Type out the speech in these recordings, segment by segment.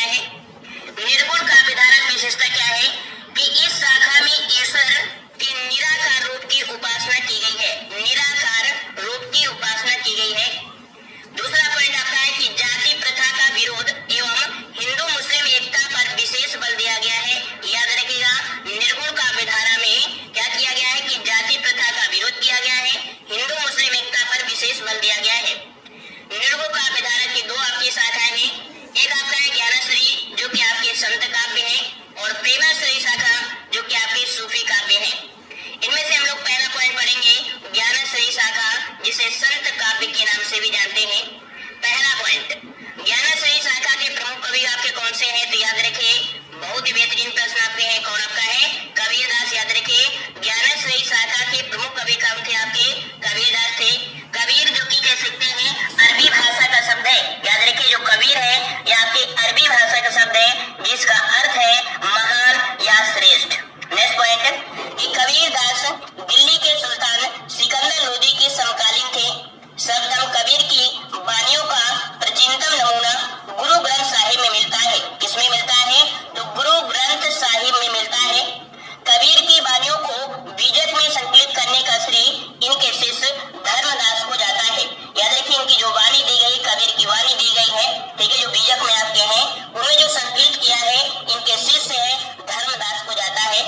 है? निर्गुण काव्यधारा की विशेषता क्या है कि इस शाखा में ईश्वर के निराकार रूप की उपासना की गई है, निराकार रूप की उपासना की गई है। दूसरा पॉइंट आपका है कि जाति प्रथा का विरोध एवं हिंदू मुस्लिम एकता पर विशेष बल दिया गया है। याद रखिएगा, निर्गुण काव्यधारा में क्या किया गया है कि जाति प्रथा का विरोध किया गया है, हिंदू मुस्लिम एकता पर विशेष बल दिया गया है। निर्गुण काव्यधारा की दो आपकी शाखाएं हैं, एक आपका है ज्ञानाश्रयी जो कि आपके संत काव्य है, और प्रेमाश्रयी शाखा जो कि आपके सूफी काव्य है। इनमें से हम लोग पहला पॉइंट पढ़ेंगे ज्ञानाश्रयी शाखा, जिसे संत काव्य के नाम से भी जानते हैं। पहला पॉइंट, ज्ञानाश्रयी शाखा के प्रमुख कवि आपके कौन से हैं? तो याद रखिए, बहुत ही बेहतरीन प्रश्न आपके हैं, कौन आपका है? कबीरदास। याद रखिए, ज्ञानाश्रयी शाखा के प्रमुख कवि कौन थे आपके? कबीरदास थे। कबीर जो कि कह सकते हैं अरबी भाषा का शब्द है। याद रखिए, जो कबीर है यह आपकी अरबी भाषा का शब्द है जिसका अर्थ है महान या श्रेष्ठ। नेक्स्ट पॉइंट कि कबीरदास दिल्ली के सुल्तान सिकंदर लोदी के समकालीन थे। शब्दम कबीर की वाणियों का प्राचीनतम नमूना गुरु ग्रंथ साहिब में मिलता है। किसमें मिलता है? तो गुरु ग्रंथ साहिब में मिलता है। कबीर की वाणियों को बीजक में संकलित करने का श्रेय इनके शिष्य धर्मदास को जाता है। याद रखिए, इनकी जो वाणी दी गई, कबीर की वाणी दी गई है, ठीक है, जो बीजक में आपके हैं, उन्हें जो संकलित किया है इनके शिष्य है धर्मदास को जाता है।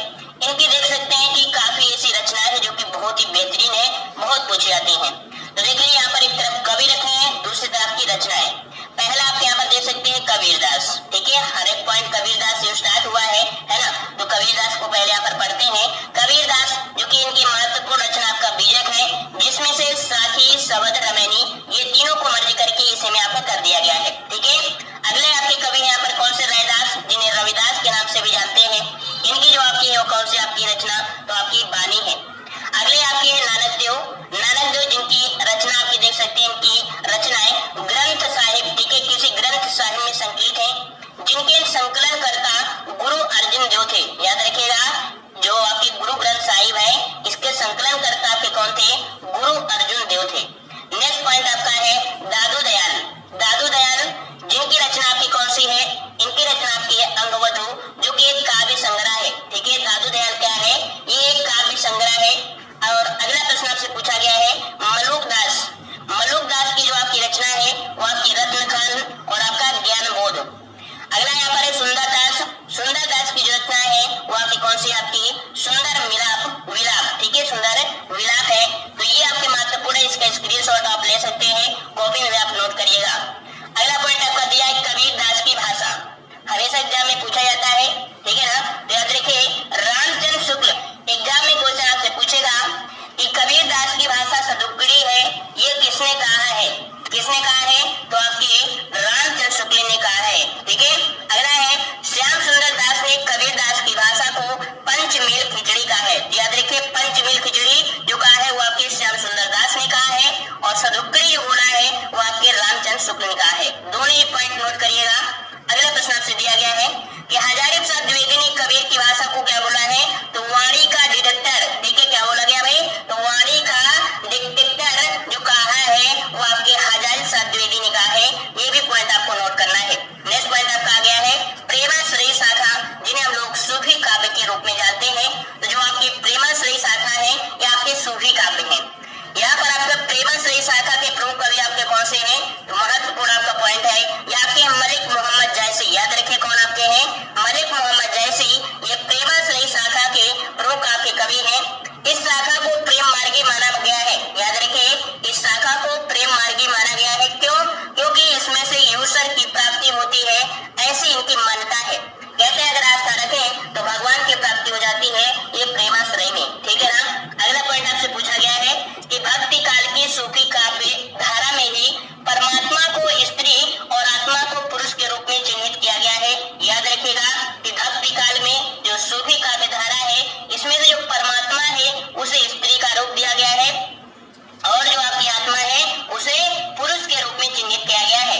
इनकी देख सकते हैं कि काफी ऐसी रचना है जो कि बहुत ही बेहतरीन है, बहुत पूछी जाती है। तो देख लीजिए, यहाँ पर एक तरफ कवि रखे हैं, दूसरी तरफ की रचनाएं। पहला आप यहाँ पर देख सकते हैं कबीरदास, ठीक है, हर एक पॉइंट कबीरदास से स्टार्ट हुआ है ना। तो कबीरदास को पहले यहाँ पर पढ़ते हैं। कबीरदास जो कि इनकी महत्वपूर्ण रचना आपका बीजक है, जिसमें से साखी, शबद, रमैनी ये तीनों को मर्ज करके इसे में आपका कर दिया गया है, ठीक है। अगले आपके कवि यहाँ पर कौन से? रैदास, जिन्हें रविदास के नाम से भी जानते हैं। इनकी जो आपकी है वो कौन सी आपकी रचना? तो आपकी वाणी है। अगले आपके हैं नानक देव। नानक देव जिनकी रचना आपकी देख सकते हैं, इनकी रचनाएं ग्रंथ साहिब, ठीक है, किसी ग्रंथ साहिब में संकलित है, जिनके संकलन करता गुरु अर्जुन देव थे। याद रखिएगा, जो आपके गुरु ग्रंथ साहिब है इसके संकलन करता आपके कौन थे? गुरु अर्जुन देव थे। नेक्स्ट पॉइंट आपका है दादू दयाल। दादू दयाल जिनकी रचना आपकी कौन सी है? इनकी रचना आपकी है अंगवधु, जो कि एक काव्य संग्रह है, ठीक है। दादू दयाल क्या है? ये एक काव्य संग्रह है। और अगला प्रश्न आपसे पूछा गया है मलुक दास। मलुक दास की जो आपकी रचना है वो आपकी रत्न खान और आपका ज्ञान बोध। अगला यहाँ पर है सुंदर दास। सुंदर दास की जो रचना है वो आपकी कौन सी? आपकी सुंदर मिलाप, विलाप, ठीक है, सुंदर विलाप है। तो ये आपके महत्वपूर्ण है, इसका स्क्रीनशॉट आप ले सकते हैं, कॉपी में आप नोट करिएगा। अगला पॉइंट आपका दिया है कबीर दास की भाषा। हमेशा एग्जाम में पूछा जाता है, ठीक है ना। तो याद रखिए, रामचंद्र शुक्ल एग्जाम में क्वेश्चन आपसे पूछेगा कि कबीर दास की भाषा सदुपड़ी है, ये किसने कहा है? किसने कहा है? तो आपके रामचंद्र शुक्ल ने कहा है, ठीक है। अगला है श्याम सुंदर दास ने कबीर दास की भाषा को पंचमेल खिचड़ी कहा है। याद रखिए, पंचमेल खिचड़ी जो कहा है वो आपके श्याम सुंदर दास ने कहा है, और सदुपड़ी जो बोला है वो आपके रामचंद्र शुक्ल ने कहा है। दोनों ही पॉइंट नोट करिएगा। अगला प्रश्न आपसे दिया गया है कि हजारी प्रसाद द्विवेदी ने कबीर की भाषा को क्या बोला है? तो वाणी का डिटेक्टर, ठीक है, क्या बोला गया भाई? तो वाणी का डिटेक्टर जो कहा है वो आपके हजारी प्रसाद द्विवेदी ने कहा है। ये भी पॉइंट आपको नोट करना है। नेक्स्ट पॉइंट आपका आ गया है प्रेमाश्रयी शाखा, जिन्हें हम लोग सूफी काव्य के रूप में जानते हैं। तो जो आपकी प्रेमाश्रयी शाखा है ये आपके सूफी काव्य है। यहाँ पर आपका प्रेमाश्रयी शाखा के प्रमुख कवि आपके कौन से हैं? तो महत्वपूर्ण आपका पॉइंट है ये आपके मलिक मोहम्मद जैसी। याद रखिए, कौन आपके हैं? मलिक मोहम्मद जैसी। ये प्रेमाश्रयी शाखा के प्रमुख आपके कवि हैं। इस शाखा को प्रेम मार्गी माना गया है। याद रखिए, इस शाखा को प्रेम मार्गी माना गया है। क्यों? क्योंकि इसमें से ईश्वर की प्राप्ति होती है, ऐसी इनकी मान्यता है। कहते हैं अगर आस्था रखें तो भगवान की प्राप्ति हो जाती है, ये प्रेमाश्रय में, ठीक है ना। अगला पॉइंट आपसे पूछा गया है कि भक्ति काल की सूफी काव्य धारा में ही परमात्मा को स्त्री और आत्मा को पुरुष के रूप में चिन्हित किया गया है। याद रखिएगा कि भक्ति काल में जो सूफी काव्य धारा है इसमें से जो परमात्मा है उसे स्त्री का रूप दिया गया है, और जो आपकी आत्मा है उसे पुरुष के रूप में चिन्हित किया गया है।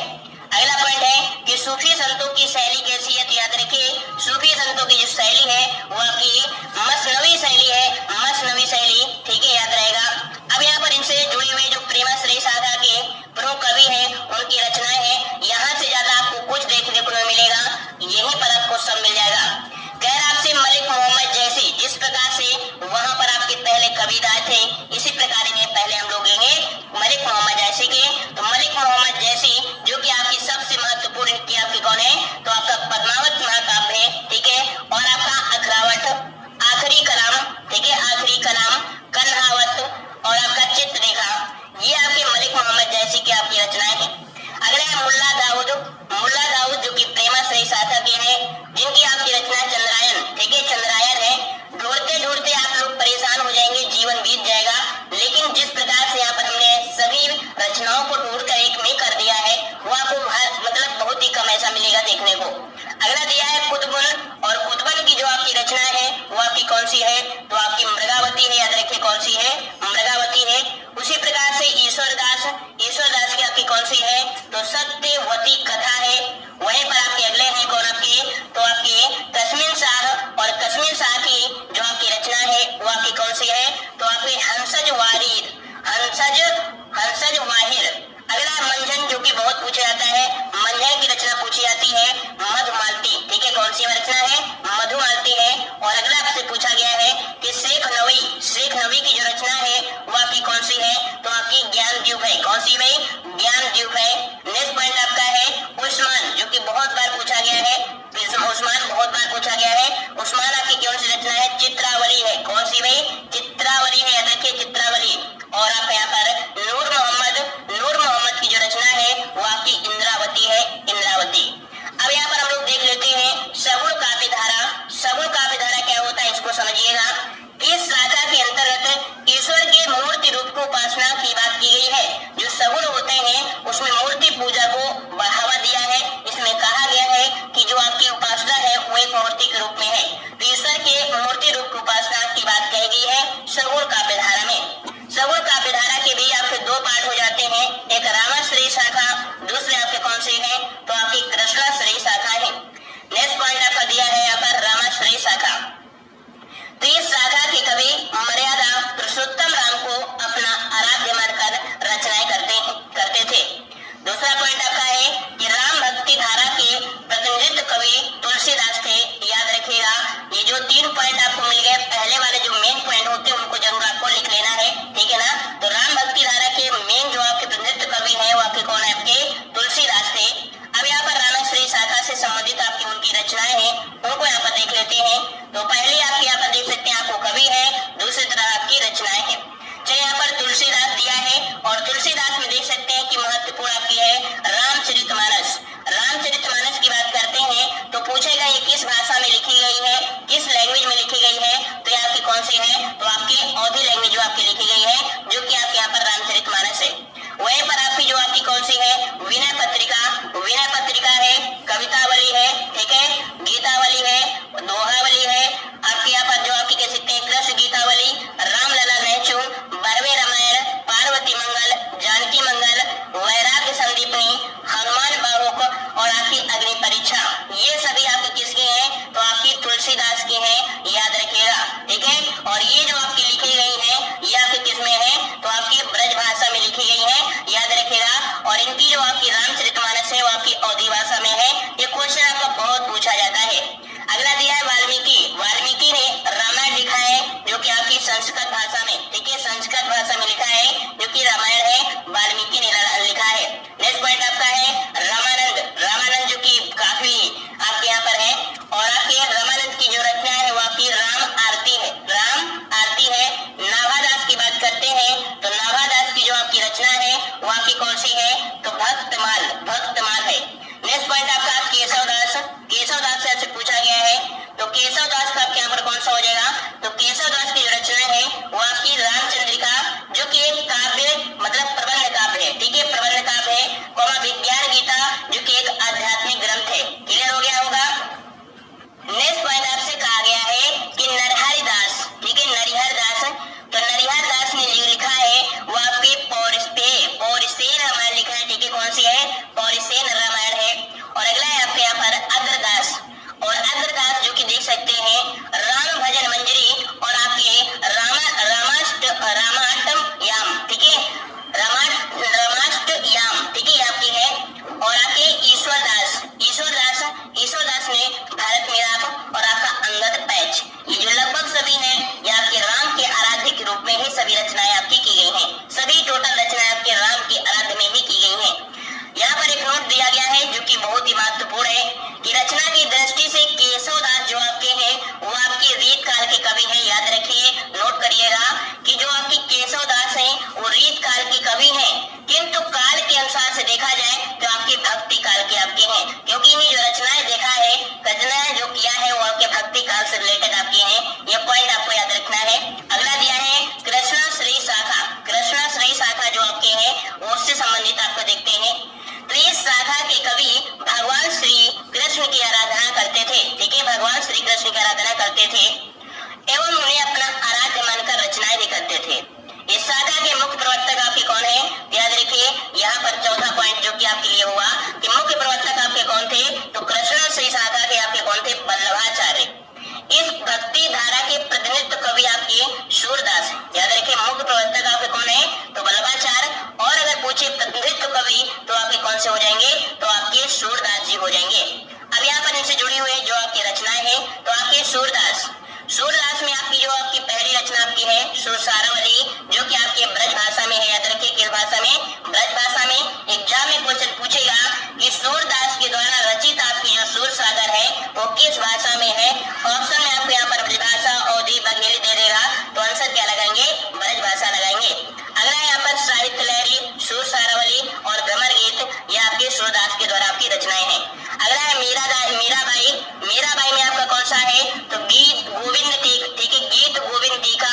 अगला पॉइंट है कि सूफी संतों की शैली कैसी है? तो याद रखिए, सूफी संतों की जो शैली है वो आपकी मसनवी शैली है, मसनवी शैली, ठीक है, याद रहेगा। अब यहाँ पर इनसे जुड़े हुए जो प्रेमाश्रयी शाखा के प्रमुख कवि हैं उनकी रचनाएं हैं। यहाँ से ज्यादा आपको कुछ देखने को मिलेगा कबीरदार थे। इसी प्रकार इन्हें पहले हम लोग लेंगे मलिक मोहम्मद जैसी के। तो मलिक मोहम्मद जैसी जो कि आपकी सबसे महत्वपूर्ण इनकी आपकी कौन है, तो आपका पद्मावत महाकाव्य है, ठीक है। और आपका अखरावट, आखिरी कलाम, ठीक है, आखिरी कलाम, कन्हावत और आपका चित्ररेखा, ये आपके मलिक मोहम्मद जैसी की आपकी रचनाएं हैं। अगला है मुल्ला दाऊद। मुल्ला दाऊद जो कि प्रेमाश्रयी शाखा के हैं, जिनकी आपकी रचना चंद्रायन, ठीक है, चंद्रायन है। ढूंढते ढूंढते आप लोग परेशान हो जाएंगे, जीवन बीत जाएगा, लेकिन जिस प्रकार से यहाँ पर हमने सभी रचनाओं को ढूंढ कर एक में कर दिया है, वो आपको मतलब बहुत ही कम ऐसा मिलेगा देखने को। अगला दिया है कुतुबुल, और कुतुबुल की जो आपकी रचना है वो आपकी कौन सी है, तो आपकी मृगावती है। याद रखिए कौन सी है, मृगावती है। उसी प्रकार से ईश्वरदास, ईश्वरदास की आपकी कौन सी है, तो सत्यवती कथा है। वहीं पर आपके अगले हैं कौन आपके, तो आपके कश्मीर शाह, और कश्मीर शाह की जो आपकी रचना है वो आपकी कौन सी है, तो आपके हंसज वारिर, हंसज वाहिर। अगला मंझन जो कि बहुत पूछा जाता है, मंझन की रचना पूछी जाती है मधुमालती, ठीक है, कौन सी रचना है, मधुमालती है। और अगला आपसे पूछा गया है कि शेख नवी की जो रचना है वो आपकी कौन सी है, तो आपकी ज्ञानद्वीप है। कौन सी भाई, ज्ञानद्वीप है। नेक्स्ट पॉइंट आपका है उस्मान, जो कि बहुत बार पूछा गया है, उस्मान बहुत बार पूछा गया है। उस्मान आपकी कौन सी रचना है, चित्रावली है। कौन सी भाई, चित्रावली है, याद रखिए चित्रावली। और आप यहाँ पर नूर मोहम्मद की जो रचना है वो आपकी इंद्रावती है, इंद्रावती। अब यहाँ पर हम लोग देख लेते हैं सगुण काव्य धारा। सगुण काव्य धारा क्या होता है इसको समझिएगा। इस शाखा के अंतर्गत ईश्वर के मूर्ति रूप को उपासना की बात की गई है। जो सगुण होते हैं उसमें मूर्ति पूजा को बढ़ावा दिया है। इसमें कहा गया है कि जो आपकी उपासना है वो एक मूर्ति के रूप में है। तो ईश्वर के मूर्ति रूप की उपासना की बात कही गई है सगुण काव्य धारा में। सगुण काव्य धारा के भी आपके दो पार्ट हो जाते हैं, एक रामाश्रयी शाखा, दूसरे आपके कौन से हैं, तो आपकी कृष्णाश्रयी शाखा है। नेक्स्ट पॉइंट आपका दिया है यहाँ पर रामाश्रयी शाखा। तो इस शाखा के कवि मर्यादा पुरुषोत्तम राम को अपना आराध्य मानकर रचनाएं करते थे। दूसरा पॉइंट आपका है कि राम भक्ति धारा के प्रतिनिधित्व कवि तुलसीदास थे। याद रखिएगा ये जो 3 पॉइंट आपको मिल गए, पहले वाले जो मेन पॉइंट होते हैं उनको जरूर आपको लिख लेना है, ठीक है ना। तो राम भक्ति धारा के मेन जो आपके प्रतिनिधित्व कवि है वो आपके कौन है, आपके तुलसीदास थे। अब यहाँ पर रामाश्रयी शाखा से संबंधित आपकी उनकी रचनाएं हैं, उनको यहाँ पर देख लेते हैं। तो पहले आपके यहाँ पर देख सकते हैं आपको कवि है, दूसरी तरह आपकी रचनाएं हैं। चलिए यहाँ पर तुलसीदास दिया है, और तुलसीदास में देख सकते हैं कि महत्वपूर्ण आपकी है रामचरितमानस। रामचरितमानस की बात करते हैं तो पूछेगा ये किस भाषा में लिखी गई है, किस लैंग्वेज में लिखी गई है, तो ये आपकी कौन सी है, तो आपकी अवधी लैंग्वेज जो आपकी लिखी गई है, जो कि आपके यहाँ पर रामचरितमानस है। वहीं पर आपकी जो आपकी कौन सी है, विनय पत्रिका, विनय पत्रिका है, कवितावली है, ठीक है, गीतावली है, दोहावली है। आपके यहाँ पर जो आपकी कह सकते हैं कृष्ण गीतावली, रामलला नैचू, बरवे रामायण, पार्वती मंगल, जानकी मंगल, वैराग्य संदीपनी, हनुमान बाहुक और आपकी अग्नि परीक्षा, ये सभी आपकी किसकी हैं, तो आपकी तुलसीदास की हैं। याद रखिएगा, ठीक है। और ये जो आपकी लिखी गई है ये आपके किसमें है, तो आपकी ब्रज भाषा में लिखी गई है, याद रखिएगा। और इनकी जो आपकी रामचरितमानस है वो आपकी अवधी भाषा में है। ये क्वेश्चन आपका बहुत पूछा जाता है। अगला दिया है वाल्मीकि। वाल्मीकि ने रामायण लिखा है जो कि आपकी संस्कृत भाषा में, ठीक है, संस्कृत भाषा में लिखा है, जो कि रामायण है, वाल्मीकि ने लिखा है। नेक्स्ट पॉइंट आपका है रामानंद। रामानंद जो कि काफी आपके यहाँ पर है, और आपके रामानंद की जो रचना है वो आपकी राम आरती है, राम आरती है। नाभादास की बात करते हैं तो नाभादास की जो आपकी रचना है वो आपकी कौन सी है, तो भक्तमाल, भक्तमाल है। नेक्स्ट पॉइंट आपका केशवदास। केशवदास से आपसे पूछा गया है, तो केशवदास का आपके यहाँ पर कौन सा हो जाएगा, तो केशवदास की जो रचना है वो आपकी रामचंद्रिका, जो कि एक काव्य मतलब प्रबंध काव्य है, ठीक है, प्रबंध काव्य है। विज्ञान गीता साधना करते थे एवं उन्हें अपना आराध्य मानकर रचनाएं भी करते थे। इस शाखा के मुख्य प्रवर्तक आपके कौन है? याद रखिए यहाँ पर चौथा पॉइंट जो कि आपके लिए हुआ कि मुख्य प्रवर्तक आपके कौन थे? तो कृष्ण श्री शाखा के आपके कौन थे? वल्लभाचार्य। इस भक्ति धारा के प्रतिनिधित्व कवि आपके सूरदास। याद रखिए मुख्य प्रवर्तक आपके कौन है? तो वल्लभाचार्य। और अगर पूछे प्रतिनिधित्व कवि तो आपके कौन से हो जाएंगे? तो आपके सूरदास जी हो जाएंगे। अब यहाँ पर इनसे जुड़ी हुई जो आपकी रचनाएं हैं तो आपके सूरदास। सूरदास में आपकी जो आपकी पहली रचना आपकी है सुरसारावली, जो कि आपके ब्रज भाषा में है। याद रखिए किस भाषा में? ब्रज भाषा में। एग्जाम में क्वेश्चन पूछेगा कि सूरदास के द्वारा रचित आपकी जो सूर सागर है वो किस भाषा में है। ऑप्शन में आपको यहाँ पर ब्रज भाषा, अवधी, बघेली दे देगा, तो आंसर क्या लगाएंगे? ब्रज भाषा लगाएंगे। अगला यहाँ पर साहित्य लहरी, सुरसारावली और भ्रमर गीत, ये आपके सूरदास के द्वारा आपकी रचनाएं हैं। अगला है मीराबाई। मीराबाई में आपका कौन सा है? तो गीत गोविंद, ठीक है, गीत गोविंद टीका,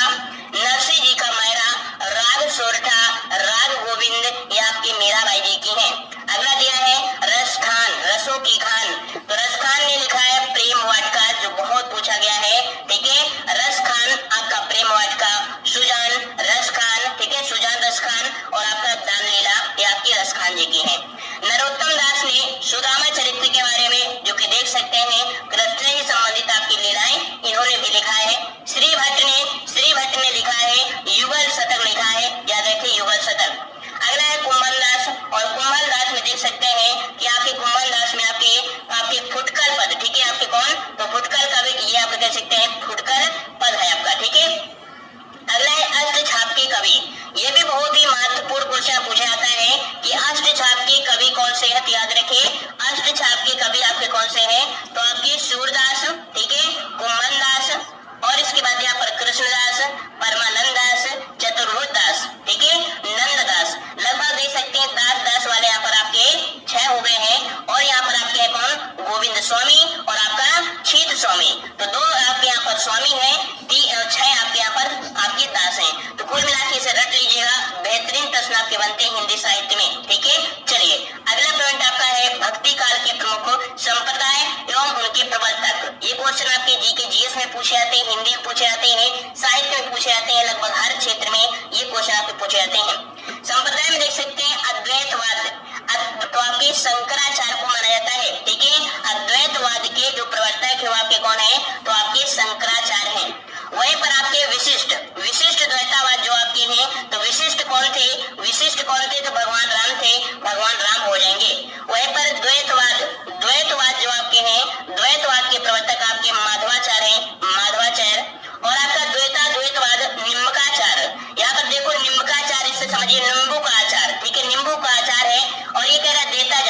नरसिंह जी का मायरा, राग सोरठा, राग गोविंद, ये आपकी मीराबाई जी की हैं। अगला दिया है रस खान, रसों की खान। तो रस खान ने लिखा है प्रेम वाटिका, जो बहुत पूछा गया है, ठीक है। रस खान आपका प्रेम वाटिका, सुजान रस खान, ठीक है, सुजान रस खान, और आपका दान लीला, ये आपकी रस खान जी की है। नरोत्तम दास ने सुदामा चरित्र के बारे में जो कि देख सकते हैं कृष्ण से संबंधित आपकी लीलाएं इन्होंने भी लिखा है। श्री भट्ट ने लिखा है युगल शतक लिखा है। याद रखिए युगल शतक। अगला है कुंभल दास, और कुंभल दास में देख सकते हैं कि आपके कुंभल दास में आपके फुटकल पद, ठीक है, आपके कौन? तो फुटकल का भी ये आप कह सकते हैं फुटकल पद है आपका, ठीक है। अगला है अष्टछाप के कवि। ये भी बहुत ही महत्वपूर्ण क्वेश्चन पूछा जाता है कि अष्टछाप के कवि कौन से हैं। तो याद रखिए अष्टछाप के कवि आपके कौन से हैं? तो आपके सूरदास, ठीक है, कुंभल दास, और इसके बाद यहाँ पर कृष्णदास, परमानंद दास, चतुर्भुज दास, ठीक है, नंददास। लगभग देख सकते हैं दास वाले यहाँ पर आपके 6 हो गए हैं। और यहाँ पर आपके हैं कौन? गोविंद स्वामी और आपका छीत स्वामी। तो 2 आपके यहाँ पर स्वामी है, 6 आपके यहाँ पर आपके दास हैं। तो कुल मिला के इसे रट लीजिएगा। बेहतरीन प्रश्न आपके बनते हैं हिंदी साहित्य में, ठीक है। चलिए अगला पॉइंट आपका है भक्ति काल के प्रमुख संप्रदाय एवं उनके प्रवर्तक। ये क्वेश्चन आपके जीके जीएस में पूछे जाते हैं, हिंदी में पूछे जाते हैं, साहित्य में पूछे जाते हैं, लगभग हर क्षेत्र में ये क्वेश्चन आपके पूछे जाते हैं। संप्रदाय में देख सकते हैं अद्वैतवाद, तो आपके शंकराचार्य को माना जाता है, ठीक है। अद्वैतवाद के जो प्रवर्तक है वो आपके कौन है? तो आपके शंकराचार्य हैं। वहीं पर आपके विशिष्ट द्वैतावाद जो आपके हैं, तो विशिष्ट कौन थे? तो भगवान राम थे, भगवान राम हो जाएंगे। वहीं पर द्वैतवाद जो आपके हैं, द्वैतवाद के प्रवर्तक आपके माधवाचार्य हैं, माधवाचार्य। और आपका द्वैतवाद निम्बकाचार्य। यहाँ पर देखो निम्बकाचार्य, इससे समझिए नींबू का आचार, ठीक है, नींबू का आचार है। और ये कह रहा है देता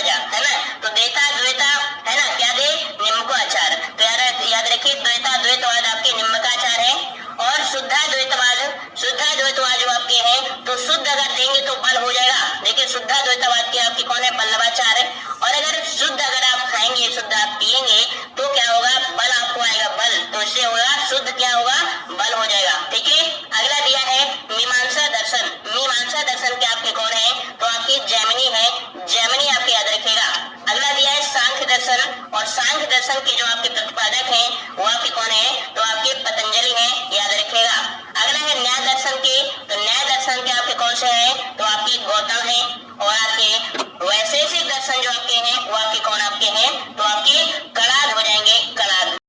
जा, है ना, तो द्वैता है ना, क्या दे? नींबू का आचार। तो याद रखिए द्वैतवाद आपके निम्बकाचार है। और शुद्धाद्वैतवाद जो आपके हैं, तो शुद्ध अगर देंगे तो बल हो जाएगा। देखिए शुद्धाद्वैतवाद के आपके कौन है? वल्लभाचार्य। और अगर शुद्ध अगर आप खाएंगे, शुद्ध आप पिएंगे तो क्या होगा? बल आपको आएगा, बल, तो इससे होगा शुद्ध, क्या होगा? बल हो जाएगा, ठीक है। अगला दिया है मीमांसा दर्शन। मीमांसा दर्शन के आपके कौन है? तो आपके जैमिनी है, जैमिनी आपके याद रखिएगा। अगला दिया है सांख्य दर्शन, और सांख्य दर्शन के जो आपके प्रतिपादक हैं वो आपके कौन है? तो आपके पतंजलि हैं, याद रखिएगा। अगला है न्याय दर्शन के, तो न्याय दर्शन के आपके कौन से हैं? तो आपके गौतम है,